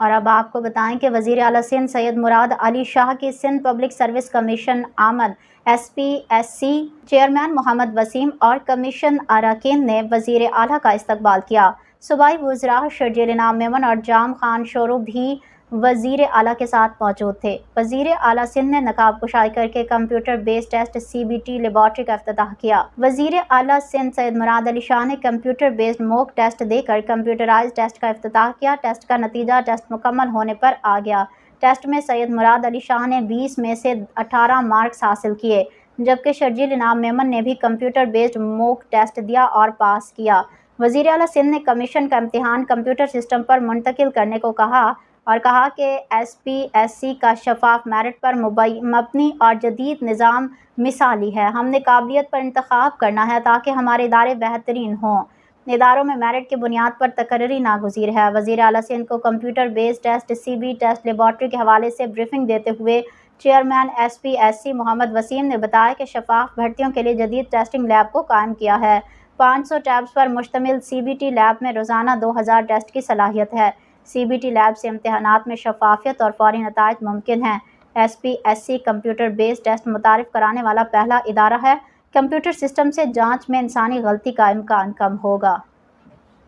اور اب آپ کو بتائیں کہ وزیر اعلیٰ سندھ سید مراد علی شاہ کی سندھ پبلک سروس کمیشن آمد SPSC چیئرمین محمد وسیم اور کمیشن اراکین نے وزیر اعلیٰ کا استقبال کیا۔ صوبائی وزراء شرجیل انعام میمن اور جام خان شورو بھی وزیر اعلیٰ کے ساتھ موجود تھے۔ وزیر اعلیٰ سندھ نے نقاب کشائی کر کے کمپیوٹر بیس ٹیسٹ CBT لیبارٹری کا افتتاح کیا۔ وزیر اعلیٰ سندھ سید مراد علی شاہ نے کمپیوٹر بیسڈ موک ٹیسٹ دے کر کمپیوٹرائز ٹیسٹ کا افتتاح کیا۔ ٹیسٹ کا نتیجہ ٹیسٹ مکمل ہونے پر آ گیا۔ ٹیسٹ میں سید مراد علی شاہ نے 20 میں سے 18 مارکس حاصل کیے، جبکہ شرجیل انعام میمن نے بھی کمپیوٹر بیسڈ موک ٹیسٹ دیا اور پاس کیا۔ وزیر اعلیٰ سندھ نے کمیشن کا امتحان کمپیوٹر سسٹم پر منتقل کرنے کو کہا اور کہا کہ SPSC کا شفاف میرٹ پر مبنی اور جدید نظام مثالی ہے۔ ہم نے قابلیت پر انتخاب کرنا ہے تاکہ ہمارے ادارے بہترین ہوں۔ اداروں میں میرٹ کی بنیاد پر تقرری ناگزیر ہے۔ وزیر اعلیٰ سندھ کو کمپیوٹر بیس ٹیسٹ CB ٹیسٹ لیبارٹری کے حوالے سے بریفنگ دیتے ہوئے چیئرمین SPSC محمد وسیم نے بتایا کہ شفاف بھرتیوں کے لیے جدید ٹیسٹنگ لیب کو قائم کیا ہے۔ 500 ٹیبس پر مشتمل CBT لیب میں روزانہ 2000 ٹیسٹ کی صلاحیت ہے۔ CBT لیب سے امتحانات میں شفافیت اور فوری نتائج ممکن ہیں۔ SPSC کمپیوٹر بیس ٹیسٹ متعارف کرانے والا پہلا ادارہ ہے۔ کمپیوٹر سسٹم سے جانچ میں انسانی غلطی کا امکان کم ہوگا۔